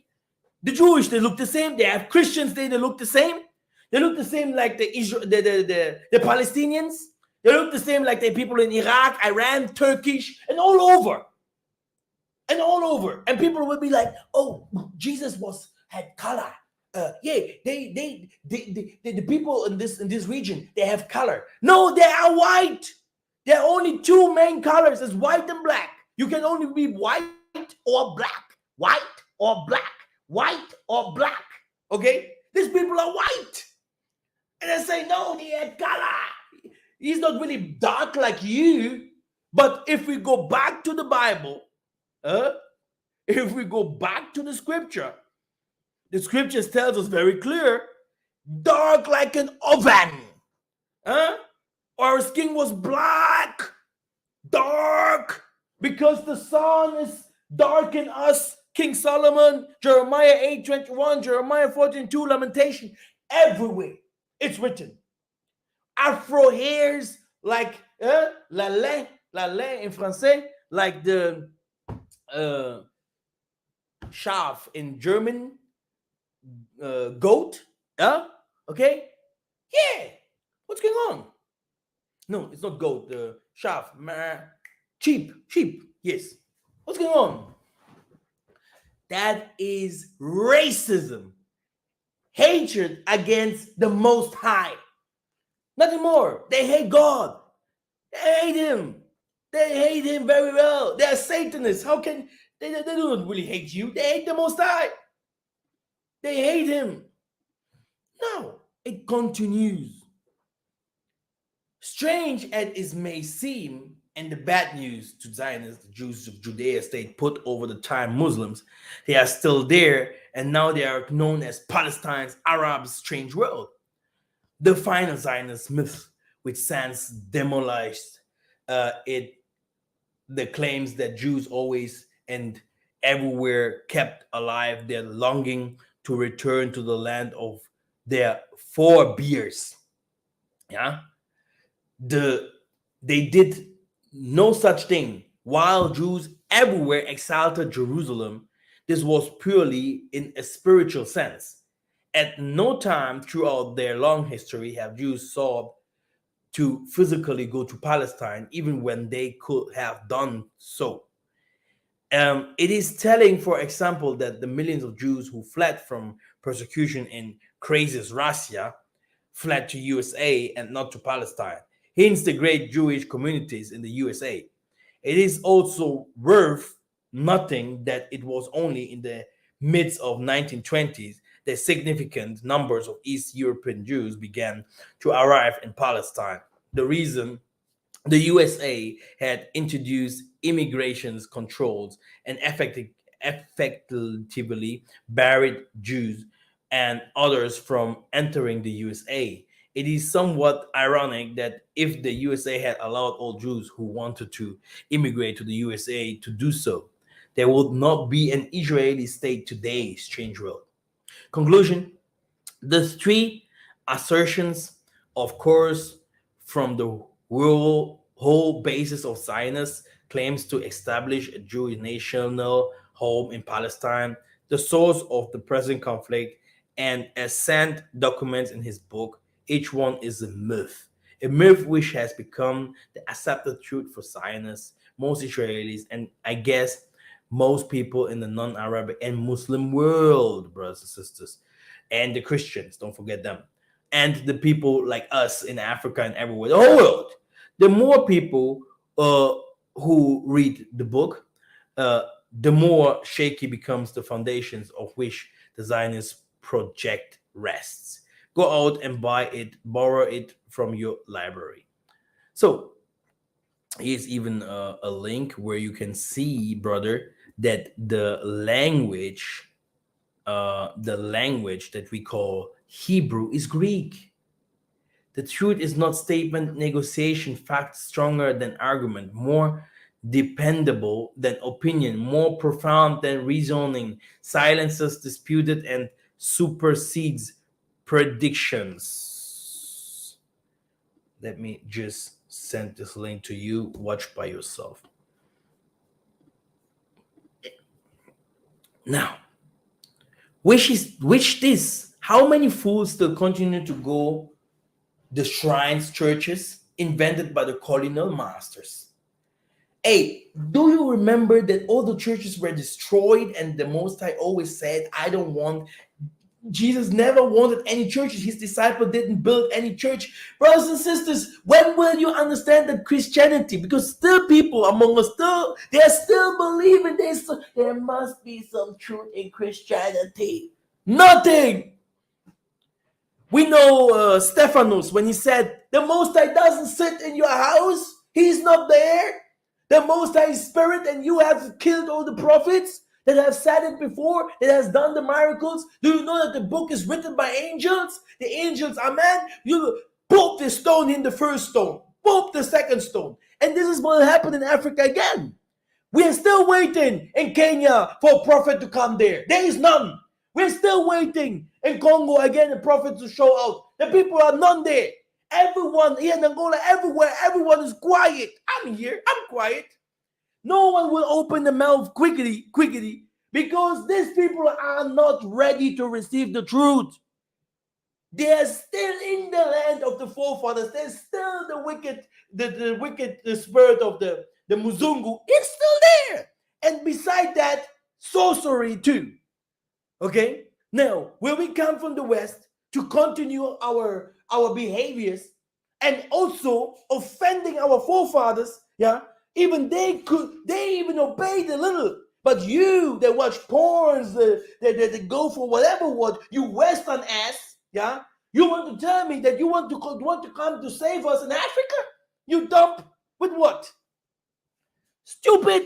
The Jewish, they look the same. They have Christians, they look the same. They look the same like the Palestinians. They look the same like the people in Iraq, Iran, Turkish, and all over. And all over. And people will be like, oh, Jesus had color. The people in this region, they have color. No, they are white. There are only two main colors, it's white and black. You can only be white or black. White or black. White or black. Okay? These people are white. And they say, no, he had color. He's not really dark like you. But if we go back to the Bible, if we go back to the scriptures tells us very clear, dark like an oven. Our skin was black, dark, because the sun is dark in us. King Solomon, Jeremiah 8:21, Jeremiah 14:2, Lamentation, everywhere it's written. Afro hairs like la in français, like the Schaf in German, goat. Okay? Yeah. What's going on? No, it's not goat. The Schaf. Sheep. Yes. What's going on? That is racism. Hatred against the Most High. Nothing more. They hate God. They hate him. They hate him very well. They are Satanists. How can they don't really hate you? They hate the Most High. They hate him. Now it continues. Strange as it may seem, and the bad news to Zionists, the Jews of Judea stayed put over the time Muslims. They are still there, and now they are known as Palestine's Arabs' strange world. The final Zionist myth, which sans demolished the claims that Jews always and everywhere kept alive their longing to return to the land of their forebears. Yeah, they did no such thing. While Jews everywhere exalted Jerusalem, this was purely in a spiritual sense. At no time throughout their long history have Jews sought to physically go to Palestine, even when they could have done so. It is telling, for example, that the millions of Jews who fled from persecution in craziest Russia fled to USA and not to Palestine, hence the great Jewish communities in the USA. It is also worth noting that it was only in the midst of 1920s that significant numbers of East European Jews began to arrive in Palestine. The reason: the USA had introduced immigration controls and effectively barred Jews and others from entering the USA. It is somewhat ironic that if the USA had allowed all Jews who wanted to immigrate to the USA to do so, there would not be an Israeli state today. Strange world. Conclusion: the three assertions, of course, from the whole basis of Zionist claims to establish a Jewish national home in Palestine, the source of the present conflict, and as Sand documents in his book, each one is a myth which has become the accepted truth for Zionists, most Israelis, and I guess most people in the non-Arabic and Muslim world, brothers and sisters, and the Christians, don't forget them, and the people like us in Africa and everywhere, the whole world. The more people who read the book, uh, the more shaky becomes the foundations of which the Zionist project rests. Go out and buy it, borrow it from your library. So here's even a link where you can see, brother, that the language that we call Hebrew is Greek. The truth is not statement, negotiation, fact stronger than argument, more dependable than opinion, more profound than reasoning, silences disputed and supersedes predictions. Let me just send this link to you. Watch by yourself. Now, which this? How many fools still continue to go the shrines, churches invented by the colonial masters? Hey, do you remember that all the churches were destroyed and the Most High always said, I don't want, Jesus never wanted any churches. His disciple didn't build any church. Brothers and sisters, when will you understand that Christianity? Because still people among us, they're still believing there must be some truth in Christianity. Nothing. We know Stephanus when he said, the Most High doesn't sit in your house. He's not there. The Most High is spirit and you have killed all the prophets that have said it before, that has done the miracles. Do you know that the book is written by angels? The angels are men. You put the stone in the first stone, put the second stone. And this is what will happen in Africa again. We are still waiting in Kenya for a prophet to come there. There is none. We're still waiting in Congo again, a prophet to show out. The people are none there. Everyone here in Angola, everywhere, everyone is quiet. I'm here, I'm quiet. No one will open the mouth quickly, because these people are not ready to receive the truth. They are still in the land of the forefathers. There's still the wicked, the wicked spirit of the Muzungu. It's still there. And beside that, sorcery too. Okay? Now, when we come from the West to continue our behaviors and also offending our forefathers, yeah, even they even obeyed a little. But you that watch porns, that go for whatever what you Western ass, yeah, you want to tell me that you want to come to save us in Africa? You dump with what? Stupid.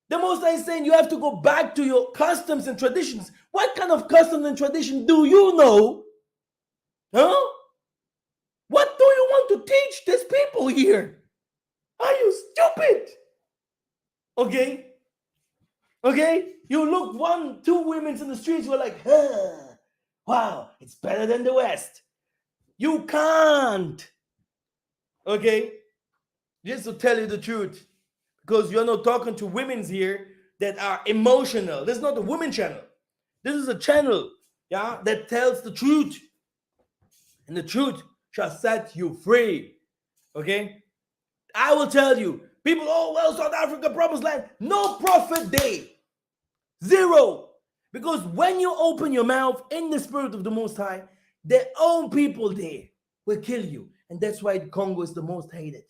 The Most High is saying you have to go back to your customs and traditions. What kind of customs and tradition do you know? Huh? What do you want to teach these people here? Are you stupid? Okay? Okay? You look 1, 2 women in the streets, you're like, huh, wow, it's better than the West. You can't. Okay? Just to tell you the truth. Because you're not talking to women's here that are emotional. This is not a women channel. This is a channel, yeah, that tells the truth. And the truth shall set you free. Okay? I will tell you, people, oh, well, South Africa, promised land. No prophet day. Zero. Because when you open your mouth in the spirit of the Most High, their own people there will kill you. And that's why Congo is the most hated.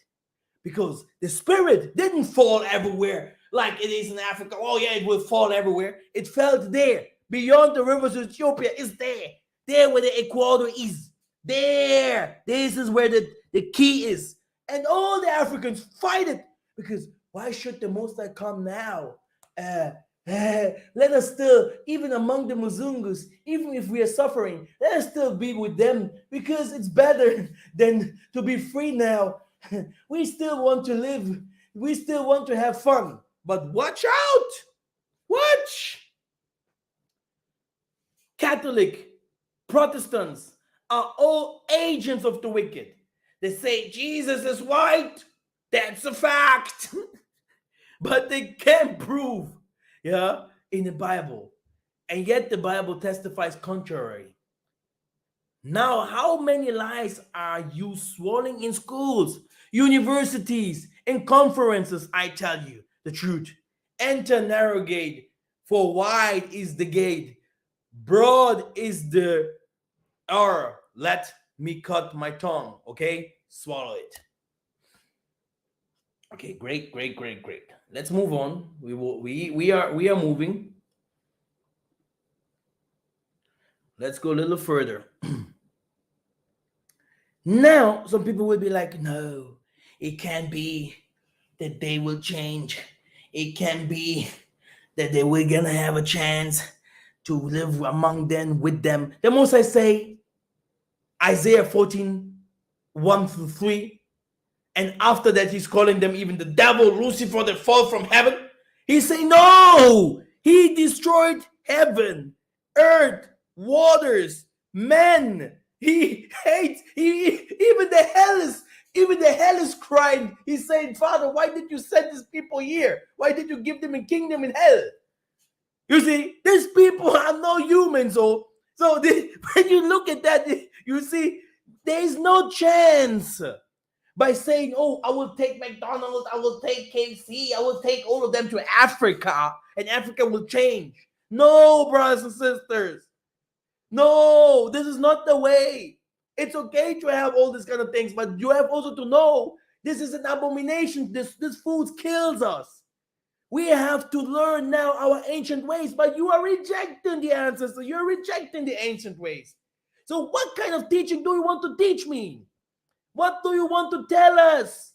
Because the spirit didn't fall everywhere like it is in Africa. Oh, yeah, it will fall everywhere. It fell there. Beyond the rivers of Ethiopia, it's there. There where the equator is. There. This is where the key is. And all the Africans fight it. Because why should the Most High come now? Let us still, even among the Muzungus, even if we are suffering, let us still be with them. Because it's better than to be free now. We still want to live. We still want to have fun. But watch out. Watch. Catholic, Protestants are all agents of the wicked. They say Jesus is white. That's a fact. But they can't prove, yeah, in the Bible. And yet the Bible testifies contrary. Now, how many lies are you swallowing in schools, universities, and conferences? I tell you the truth. Enter narrow gate, for wide is the gate, broad is the let me cut my tongue. Okay, swallow it. Okay, great. Let's move on. We are moving. Let's go a little further. Now, some people will be like, no, it can't be that they will change. It can be that they will gonna have a chance to live among them, with them. The most I say, Isaiah 14, 1-3. And after that, he's calling them even the devil, Lucifer, that fall from heaven. He's saying, no, he destroyed heaven, earth, waters, men. He hates, even the hell is crying. He's saying, Father, why did you send these people here? Why did you give them a kingdom in hell? You see, these people are no humans. So when you look at that, you see, there is no chance. By saying, oh, I will take McDonald's, I will take KFC, I will take all of them to Africa, and Africa will change. No, brothers and sisters. No, this is not the way. It's okay to have all these kind of things, but you have also to know this is an abomination. This food kills us. We have to learn now our ancient ways, but you are rejecting the ancestors. You're rejecting the ancient ways. So what kind of teaching do you want to teach me? What do you want to tell us?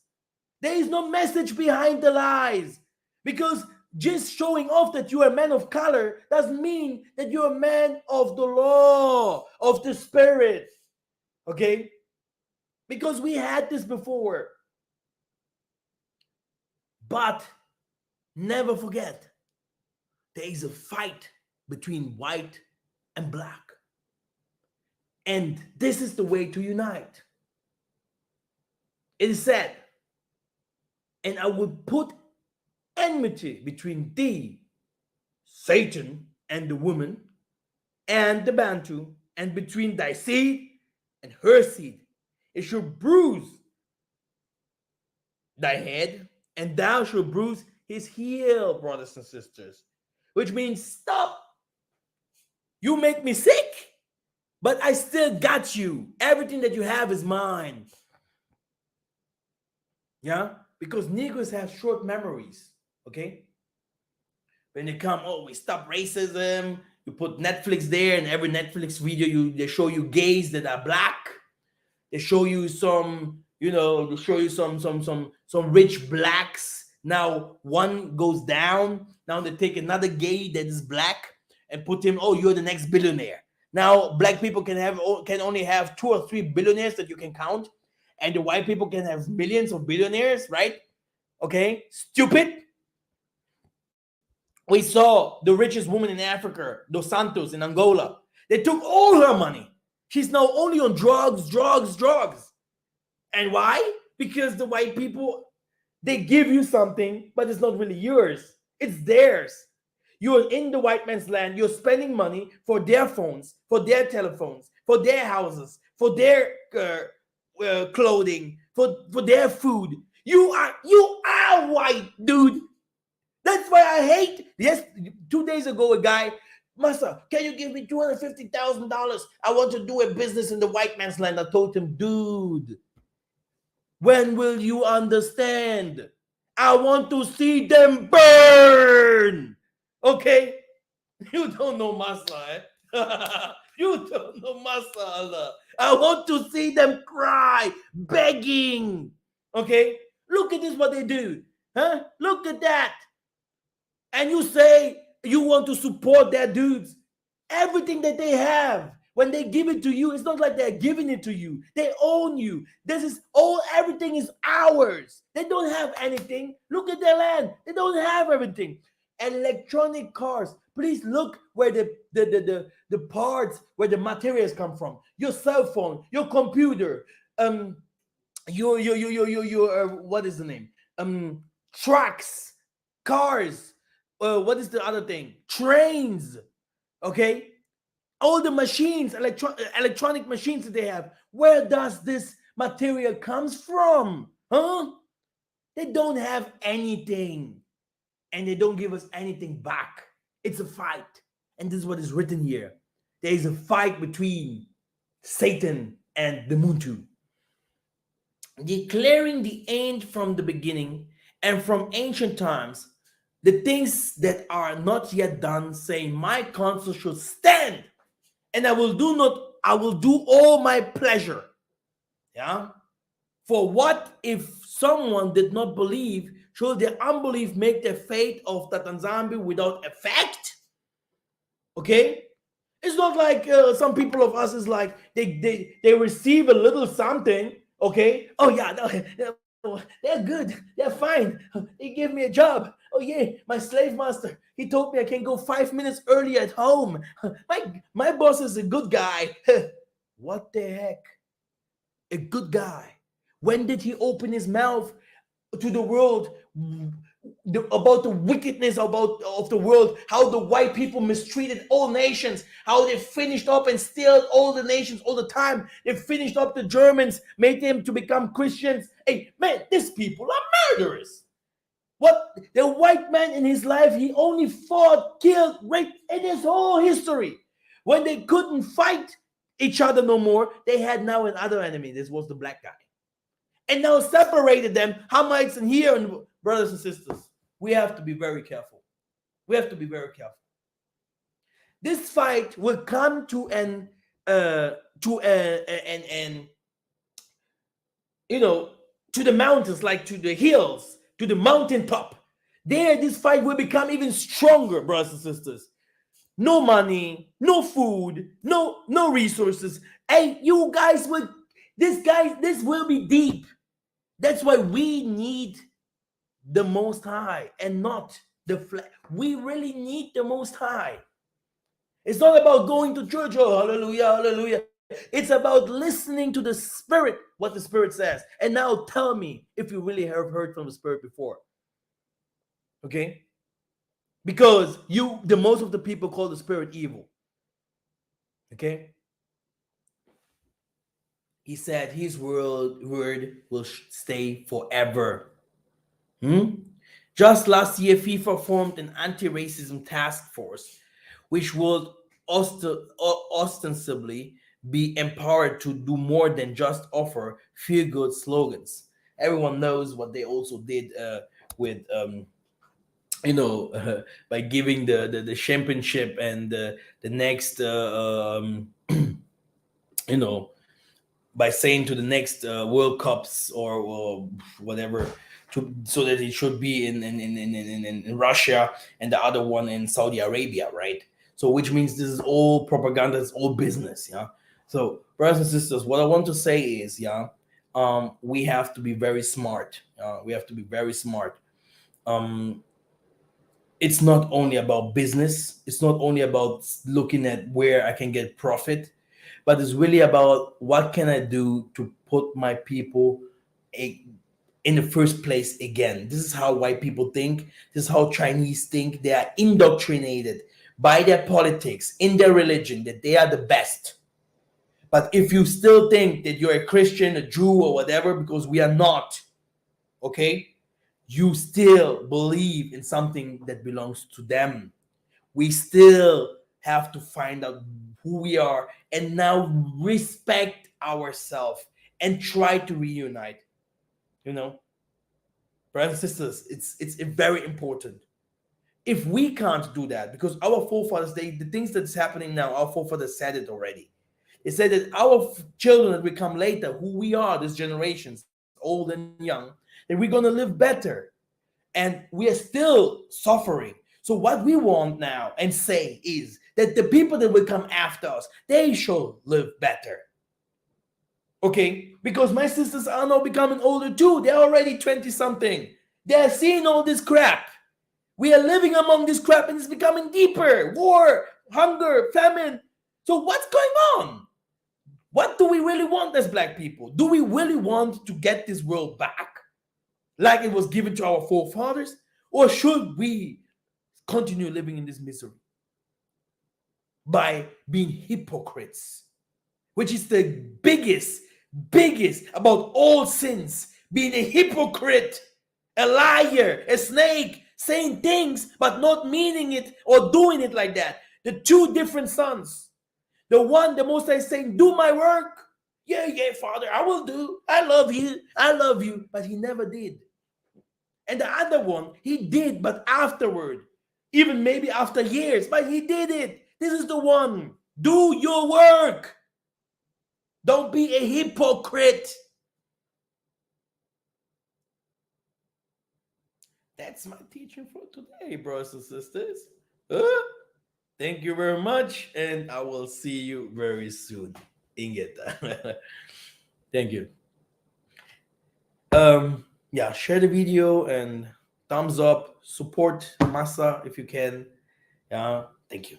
There is no message behind the lies. Because just showing off that you are a man of color doesn't mean that you're a man of the law, of the spirit. Okay? Because we had this before. But never forget, there is a fight between white and black. And this is the way to unite. It is said, and I will put enmity between thee, Satan, and the woman, and the Bantu, and between thy seed and her seed. It shall bruise thy head, and thou shalt bruise his heel, brothers and sisters. Which means, stop. You make me sick, but I still got you. Everything that you have is mine. Yeah? Because Negroes have short memories, okay? When they come, oh, we stop racism. You put Netflix there, and every Netflix video, they show you gays that are black. They show you some, they show you some rich blacks. Now one goes down. Now they take another gay that is black and put him, oh, you're the next billionaire. Now black people can only have 2 or 3 billionaires that you can count. And the white people can have millions of billionaires, right? Okay, stupid. We saw the richest woman in Africa, Dos Santos in Angola. They took all her money. She's now only on drugs, drugs, drugs. And why? Because the white people, they give you something, but it's not really yours. It's theirs. You're in the white man's land. You're spending money for their phones, for their telephones, for their houses, for their clothing, for their food. You are white, dude. That's why I hate. Yes, 2 days ago, a guy, Massa, can you give me $250,000? I want to do a business in the white man's land. I told him, dude, when will you understand? I want to see them burn. Okay? You don't know Massa, eh? You don't know Massa. I want to see them cry, begging. Okay? Look at this, what they do. Huh? Look at that. And you say you want to support their dudes. Everything that they have, when they give it to you, it's not like they're giving it to you. They own you. This is all, everything is ours. They don't have anything. Look at their land. They don't have everything. Electronic cars. Please look where the parts, where the materials come from. Your cell phone, your computer, your what is the name? Trucks, cars. What is the other thing? Trains. Okay, all the machines, electronic machines that they have. Where does this material comes from? Huh? They don't have anything, and they don't give us anything back. It's a fight, and this is what is written here. There is a fight between Satan and the Muntu, declaring the end from the beginning and from ancient times. The things that are not yet done, saying, my counsel should stand, and I will do all my pleasure. Yeah. For what if someone did not believe? Should their unbelief make the fate of Tatanzambi without effect? Okay. It's not like some people of us is like they receive a little something. Okay. Oh yeah, they're good. They're fine. They give me a job. Oh yeah, my slave master. He told me I can go 5 minutes early at home. My boss is a good guy. What the heck? A good guy. When did he open his mouth to the world about the wickedness of the world, how the white people mistreated all nations, how they finished up and steal all the nations all the time? They finished up the Germans, made them to become Christians. Hey, man, these people are murderers. What the white man in his life, he only fought, killed, raped in his whole history. When they couldn't fight each other no more, they had now another enemy. This was the black guy. And now separated them, Hamites and here, and brothers and sisters. We have to be very careful. We have to be very careful. This fight will come to an to the mountains, like to the hills, to the mountaintop. There, this fight will become even stronger, brothers and sisters. No money, no food, no resources. Hey, you guys will. This will be deep. That's why we need the Most High and not the flesh. We really need the Most High. It's not about going to church. Oh, hallelujah, hallelujah. It's about listening to the Spirit, what the Spirit says. And now tell me if you really have heard from the Spirit before. Okay? Because the most of the people call the Spirit evil. Okay? He said his word will stay forever. Just last year, FIFA formed an anti-racism task force, which will ostensibly be empowered to do more than just offer feel-good slogans. Everyone knows what they also did with, by giving the championship and the next, by saying to the next World Cups or whatever, so that it should be in Russia and the other one in Saudi Arabia, right? So which means this is all propaganda, it's all business, yeah. So brothers and sisters, what I want to say is, we have to be very smart. We have to be very smart. it's not only about business, it's not only about looking at where I can get profit, but it's really about what can I do to put my people in the first place again. This is how white people think. This is how Chinese think. They are indoctrinated by their politics, in their religion, that they are the best. But if you still think that you're a Christian, a Jew, or whatever, because we are not, okay, you still believe in something that belongs to them. We still have to find out who we are and now respect ourselves and try to reunite. You know, brothers and sisters, it's very important. If we can't do that, because our forefathers, the things that's happening now, our forefathers said it already. They said that our children that will come later, who we are, these generations, old and young, that we're gonna live better, and we are still suffering. So what we want now and say is that the people that will come after us, they shall live better. Okay? Because my sisters are now becoming older too. They're already 20 something. They're seeing all this crap. We are living among this crap and it's becoming deeper. War, hunger, famine. So what's going on? What do we really want as black people? Do we really want to get this world back like it was given to our forefathers? Or should we continue living in this misery by being hypocrites, which is the biggest about all sins, being a hypocrite, a liar, a snake, saying things but not meaning it or doing it like that. The two different sons. The one, the Most High, saying, do my work. Yeah, Father, I will do. I love you. But he never did. And the other one, he did, but afterward, even maybe after years, but he did it. This is the one. Do your work. Don't be a hypocrite. That's my teaching for today, brothers and sisters. Thank you very much, and I will see you very soon. Inget. Thank you. Yeah, share the video and thumbs up. Support Massa if you can. Thank you.